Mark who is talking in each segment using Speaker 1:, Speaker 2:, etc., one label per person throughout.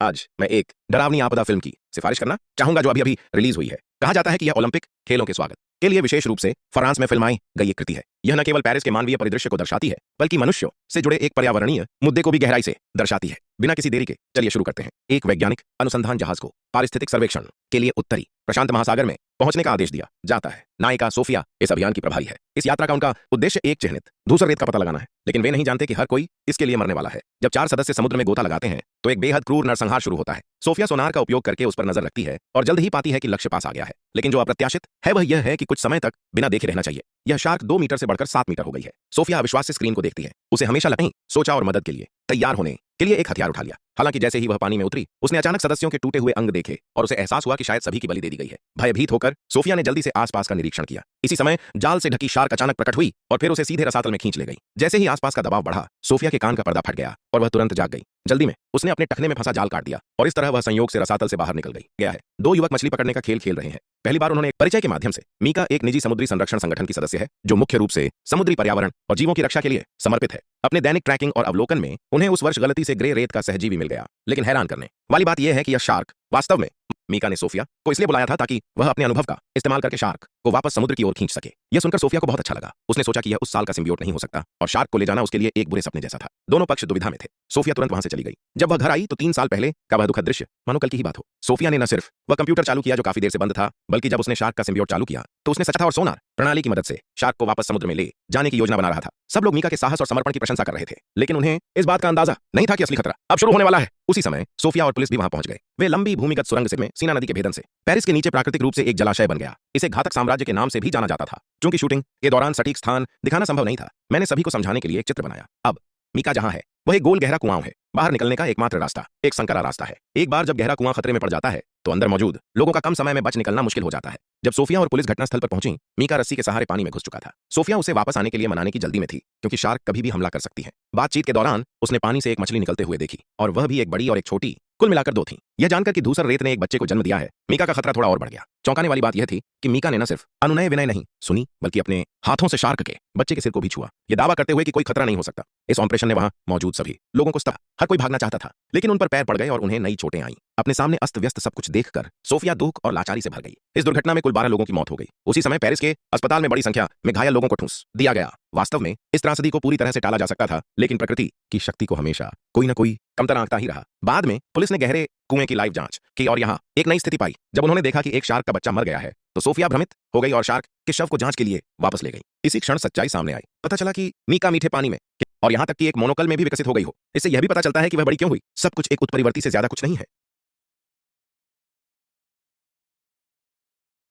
Speaker 1: आज मैं एक डरावनी आपदा फिल्म की सिफारिश करना चाहूंगा जो अभी अभी रिलीज हुई है। कहा जाता है कि यह ओलंपिक खेलों के स्वागत के लिए विशेष रूप से फ्रांस में फिल्माई गई एक कृति है। यह न केवल पेरिस के मानवीय परिदृश्य को दर्शाती है बल्कि मनुष्यों से जुड़े एक पर्यावरणीय मुद्दे को भी गहराई से दर्शाती है। बिना किसी देरी के चलिए शुरू करते हैं। एक वैज्ञानिक अनुसंधान जहाज को पारिस्थितिक सर्वेक्षण के लिए उत्तरी प्रशांत महासागर में पहुंचने का आदेश दिया जाता है। नायिका सोफिया इस अभियान की प्रभारी है। इस यात्रा का उनका उद्देश्य एक चिह्नित धूसर रेत का पता लगाना है, लेकिन वे नहीं जानते कि हर कोई इसके लिए मरने वाला है। जब 4 सदस्य समुद्र में गोता लगाते हैं तो एक बेहद क्रूर नरसंहार शुरू होता है। सोफिया सोनार का उपयोग करके उस पर नजर रखती है और जल्द ही पाती है कि लक्ष्य पास आ गया है। लेकिन जो अप्रत्याशित है वह यह है कि कुछ समय तक बिना देखे रहना चाहिए। यह शार्क 2 मीटर से बढ़कर 7 मीटर हो गई है। सोफिया अविश्वास से स्क्रीन को देखती है। उसे हमेशा नहीं सोचा और मदद के लिए तैयार होने के लिए एक हथियार उठा लिया। हालांकि जैसे ही वह पानी में उतरी उसने अचानक सदस्यों के टूटे हुए अंग देखे और उसे एहसास हुआ कि शायद सभी की बलि दे दी गई है। भयभीत होकर सोफिया ने जल्दी से आसपास का निरीक्षण किया। इसी समय जाल से ढकी शार्क अचानक प्रकट हुई और फिर उसे सीधे रसातल में खींच ले गई। जैसे ही आसपास का दबाव बढ़ा सोफिया के कान का पर्दा फट गया और वह तुरंत जाग गई। जल्दी में उसने अपने टखने में फंसा जाल काट दिया और इस तरह वह संयोग से रसातल से बाहर निकल गया है। 2 युवक मछली पकड़ने का खेल खेल रहे हैं। पहली बार उन्होंने एक परिचय के माध्यम से मीका एक निजी समुद्री संरक्षण संगठन की सदस्य है जो मुख्य रूप से समुद्री पर्यावरण और जीवों की रक्षा के लिए समर्पित है। अपने दैनिक ट्रैकिंग और अवलोकन में उन्हें उस वर्ष गलती से ग्रे रेत का सहजीवी मिल गया। लेकिन हैरान करने वाली बात यह है कि यह शार्क वास्तव में मीका ने सोफिया को इसलिए बुलाया था ताकि वह अपने अनुभव का इस्तेमाल करके शार्क को वापस समुद्र की ओर खींच सके। यह सुनकर सोफिया को बहुत अच्छा लगा। उसने सोचा कि यह उस साल का सिम्बियोट नहीं हो सकता और शार्क को ले जाना उसके लिए एक बुरे सपने जैसा था। दोनों पक्ष दुविधा में थे। सोफिया तुरंत वहां से चली गई। जब वह घर आई तो 3 साल पहले का वह दुखद दृश्य मानो कल की ही बात हो। सोफिया ने न सिर्फ वह कंप्यूटर चालू किया जो काफी देर से बंद था, बल्कि जब उसने शार्क का सिम्बियोट चालू किया तो उसने सचा और सोनार प्रणाली की मदद से शार्क को वापस समुद्र में ले जाने की योजना बना रहा था। सब लोग मीका के साहस और समर्पण की प्रशंसा कर रहे थे, लेकिन उन्हें इस बात का अंदाजा नहीं था कि असली खतरा अब शुरू होने वाला है। उसी समय सोफिया और पुलिस भी वहां पहुंच गए। वे लंबी भूमिगत सुरंग से में सीना नदी के भेदन से पेरिस के नीचे प्राकृतिक रूप से एक जलाशय बन गया। इसे घातक साम्राज्य के नाम से भी जाना जाता था। चूंकि शूटिंग के दौरान सटीक स्थान दिखाना संभव नहीं था, मैंने सभी को समझाने के लिए एक चित्र बनाया। अब मीका जहां है वह एक गोल गहरा कुआं है। बाहर निकलने का एकमात्र रास्ता एक संकरा रास्ता है। एक बार जब गहरा कुआं खतरे में पड़ जाता है तो अंदर मौजूद लोगों का कम समय में बच निकलना मुश्किल हो जाता है। जब सोफिया और पुलिस घटनास्थल पर पहुंची, मीका रस्सी के सहारे पानी में घुस चुका था। सोफिया उसे वापस आने के लिए मनाने की जल्दी में थी, क्योंकि शार्क कभी भी हमला कर सकती है। बातचीत के दौरान उसने पानी से एक मछली निकलते हुए देखी और वह भी एक बड़ी और एक छोटी, कुल मिलाकर 2 थीं। यह जानकर कि धूसर रेत ने एक बच्चे को जन्म दिया है, मीका का खतरा थोड़ा और बढ़ गया। चौंकाने वाली बात यह थी कि मीका ने न सिर्फ अनुनय विनय नहीं सुनी, बल्कि अपने हाथों से शार्क के बच्चे के सिर को भी छुआ, यह दावा करते हुए कि कोई खतरा नहीं हो सकता। इस ऑपरेशन ने वहां मौजूद सभी लोगों को सता। हर कोई भागना चाहता था, लेकिन उन पर पैर पड़ गए और उन्हें नई चोटें आईं। अपने सामने अस्त व्यस्त सब कुछ देखकर सोफिया दुख और लाचारी से भर गई। इस दुर्घटना में कुल 12 लोगों की मौत हो गई। उसी समय पेरिस के अस्पताल में बड़ी संख्या में घायल लोगों को ठूंस दिया गया। वास्तव में इस त्रासदी को पूरी तरह से टाला जा सकता था, लेकिन प्रकृति की शक्ति को हमेशा कोई न कोई कमतर आंकता ही रहा। बाद में पुलिस ने गहरे कुएं की लाइव जांच की और यहाँ एक नई स्थिति पाई। जब उन्होंने देखा कि एक शार्क का बच्चा मर गया है तो सोफिया भ्रमित हो गई और शार्क के शव को जांच के लिए वापस ले गई। इसी क्षण सच्चाई सामने आई। पता चला कि मीका मीठे पानी में और यहाँ तक कि एक मोनोकल में भी विकसित हो गई हो। इससे यह भी पता चलता है कि वह बड़ी क्यों हुई। सब कुछ एक उत्परिवर्ती से ज्यादा कुछ नहीं है।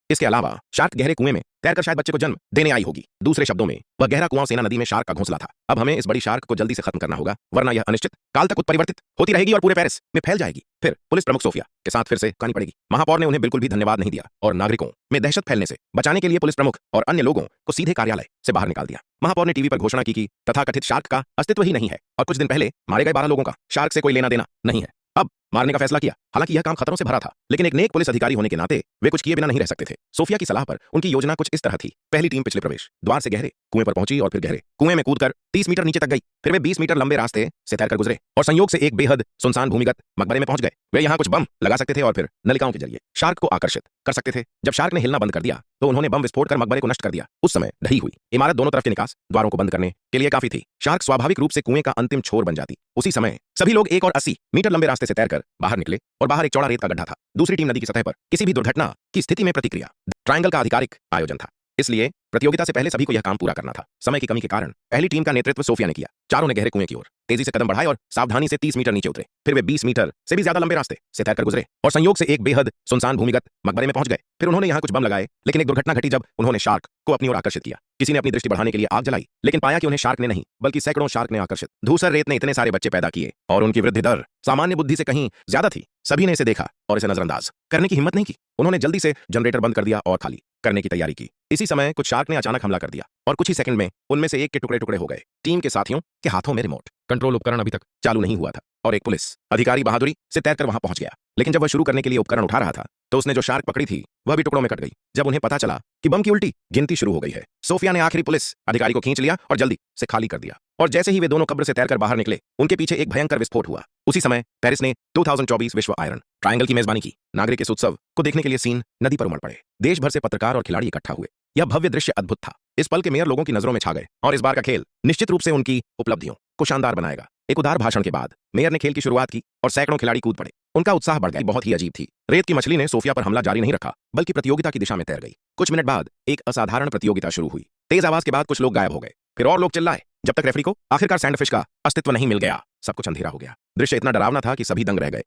Speaker 1: इसके अलावा शार्क गहरे कुएं में तैरकर शायद बच्चे को जन्म देने आई होगी। दूसरे शब्दों में वह गहरा कुआं सेना नदी में शार्क का घोंसला था। अब हमें इस बड़ी शार्क को जल्दी से खत्म करना होगा, वरना यह अनिश्चित काल तक उत्परिवर्तित होती रहेगी और पूरे पेरिस में फैल जाएगी। फिर पुलिस प्रमुख सोफिया के साथ फिर से कहानी पड़ेगी। महापौर ने उन्हें बिल्कुल भी धन्यवाद नहीं दिया और नागरिकों में दहशत फैलने से बचाने के लिए पुलिस प्रमुख और अन्य लोगों को सीधे कार्यालय से बाहर निकाल दिया। महापौर ने टीवी पर घोषणा की कि तथाकथित शार्क का अस्तित्व ही नहीं है और कुछ दिन पहले मारे गए 12 लोगों का शार्क से कोई लेना देना नहीं है। अब मारने का फैसला किया। हालांकि यह काम खतरों से भरा था, लेकिन एक नेक पुलिस अधिकारी होने के नाते वे कुछ किए बिना नहीं रह सकते थे। सोफिया की सलाह पर उनकी योजना कुछ इस तरह थी। पहली टीम पिछले प्रवेश द्वार से गहरे कुएं पर पहुंची और फिर गहरे कुएं में कूदकर 30 मीटर नीचे तक गई। फिर वे 20 मीटर लंबे रास्ते से तैरकर गुजरे और संयोग से एक बेहद सुनसान भूमिगत मकबरे में पहुंच गए। वे यहाँ कुछ बम लगा सकते थे और फिर नलिकाओं के जरिए शार्क को आकर्षित कर सकते थे। जब शार्क ने हिलना बंद कर दिया तो उन्होंने बम विस्फोट कर मकबरे को नष्ट कर दिया। उस समय ढही हुई इमारत दोनों तरफ के निकास द्वारों को बंद करने के लिए काफी थी। शार्क स्वाभाविक रूप से कुएं का अंतिम छोर बन जाती। उसी समय सभी लोग 1 और 80 मीटर लंबे रास्ते से तैरकर बाहर निकले और बाहर एक चौड़ा रेत का गड्ढा था। दूसरी टीम नदी की सतह पर किसी भी दुर्घटना की स्थिति में प्रतिक्रिया ट्रायंगल का आधिकारिक आयोजन था, इसलिए प्रतियोगिता से पहले सभी को यह काम पूरा करना था। समय की कमी के कारण पहली टीम का नेतृत्व सोफिया ने किया। चारों ने गहरे कुएं की ओर तेजी से कदम बढ़ाए और सावधानी से 30 मीटर नीचे उतरे। फिर वे 20 मीटर से भी ज्यादा लंबे रास्ते से तैरकर गुजरे और संयोग से एक बेहद सुनसान भूमिगत मकबरे में पहुंच गए। फिर उन्होंने यहाँ कुछ बम लगाए, लेकिन एक दुर्घटना घटी जब उन्होंने शार्क को अपनी ओर आकर्षित किया। किसी ने अपनी दृष्टि बढ़ाने के लिए आग जलाई, लेकिन पाया कि उन्हें शार्क ने नहीं बल्कि सैकड़ों शार्क ने आकर्षित। धूसर रेत ने इतने सारे बच्चे पैदा किए और उनकी वृद्धि दर सामान्य बुद्धि से कहीं ज्यादा थी। सभी ने इसे देखा और इसे नजरअंदाज करने की हिम्मत नहीं की। उन्होंने जल्दी से जनरेटर बंद कर दिया और खाली करने की तैयारी की। इसी समय कुछ शार्क ने अचानक हमला कर दिया और कुछ ही सेकंड में उनमें से एक के टुकड़े टुकड़े हो गए। टीम के साथियों के हाथों में रिमोट कंट्रोल उपकरण अभी तक चालू नहीं हुआ था और एक पुलिस अधिकारी बहादुरी से तैरकर वहां पहुंच गया। लेकिन जब वह शुरू करने के लिए उपकरण उठा रहा था तो उसने जो शार्क पकड़ी थी वह भी टुकड़ों में कट गई। जब उन्हें पता चला कि बम की उल्टी गिनती शुरू हो गई है, सोफिया ने आखिरी पुलिस अधिकारी को खींच लिया और जल्दी से खाली कर दिया। और जैसे ही वे दोनों कब्र से तैरकर बाहर निकले, उनके पीछे एक भयंकर विस्फोट हुआ। उसी समय पेरिस ने 2024 विश्व आयरन ट्रायंगल की मेजबानी की। नागरिक इस उत्सव को देखने के लिए सीन नदी पर उमड़ पड़े। देश भर से पत्रकार और खिलाड़ी इकट्ठा हुए। यह भव्य दृश्य अद्भुत था। इस पल के मेयर लोगों की नजरों में छा गए और इस बार का खेल निश्चित रूप से उनकी उपलब्धियों को शानदार बनाएगा। एक उदार भाषण के बाद मेयर ने खेल की शुरुआत की और सैकड़ों खिलाड़ी कूद पड़े। उनका उत्साह बढ़ गया। बहुत ही अजीब थी। रेत की मछली ने सोफिया पर हमला जारी नहीं रखा, बल्कि प्रतियोगिता की दिशा में तैर गई। कुछ मिनट बाद एक असाधारण प्रतियोगिता शुरू हुई। तेज आवाज के बाद कुछ लोग गायब हो गए। फिर और लोग चिल्लाए, जब तक रेफरी को आखिरकार सैंडफिश का अस्तित्व नहीं मिल गया। सब कुछ अंधेरा हो गया। दृश्य इतना डरावना था कि सभी दंग रह गए।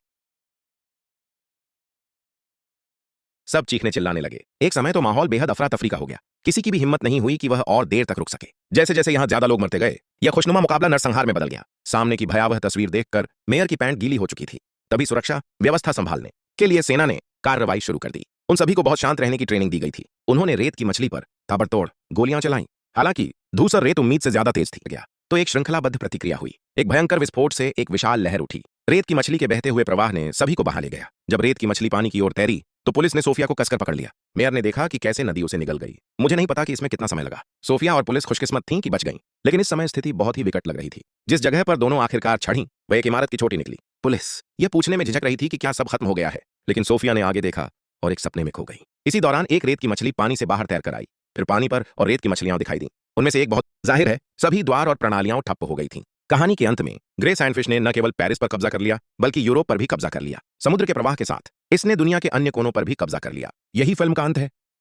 Speaker 1: सब चीखने चिल्लाने लगे। एक समय तो माहौल बेहद अफरा तफरी का हो गया। किसी की भी हिम्मत नहीं हुई कि वह और देर तक रुक सके। जैसे जैसे यहां ज्यादा लोग मरते गए, यह खुशनुमा मुकाबला नरसंहार में बदल गया। सामने की भयावह तस्वीर देखकर मेयर की पैंट गीली हो चुकी थी। तभी सुरक्षा व्यवस्था संभालने के लिए सेना ने कार्रवाई शुरू कर दी। उन सभी को बहुत शांत रहने की ट्रेनिंग दी गई थी। उन्होंने रेत की मछली पर ताबड़तोड़ गोलियां चलाईं। हालांकि धूसर रेत उम्मीद से ज्यादा तेज थी गया तो एक श्रृंखलाबद्ध प्रतिक्रिया हुई। एक भयंकर विस्फोट से एक विशाल लहर उठी। रेत की मछली के बहते हुए प्रवाह ने सभी को बहा ले गया। जब रेत की मछली पानी की ओर तैरी तो पुलिस ने सोफिया को कसकर पकड़ लिया। मेयर ने देखा कि कैसे नदी उसे निगल गई। मुझे नहीं पता कि इसमें कितना समय लगा। सोफिया और पुलिस खुशकिस्मत थीं कि बच गईं, लेकिन इस समय स्थिति बहुत ही विकट लग रही थी। जिस जगह पर दोनों आखिरकार चढ़ीं वह एक इमारत की छोटी निकली। पुलिस यह पूछने में झिझक रही थी कि क्या सब खत्म हो गया है, लेकिन सोफिया ने आगे देखा और एक सपने में खो गई। इसी दौरान एक रेत की मछली पानी से बाहर तैर कर आई। फिर पानी पर और रेत की मछलियां दिखाई दी। उनमें से एक बहुत जाहिर है सभी द्वार और प्रणालियां ठप्प हो गई थीं। कहानी के अंत में ग्रे सैंडफिश ने न केवल पेरिस पर कब्जा कर लिया, बल्कि यूरोप पर भी कब्जा कर लिया। समुद्र के प्रवाह के साथ इसने दुनिया के अन्य कोनों पर भी कब्जा कर लिया। यही फिल्म का अंत है।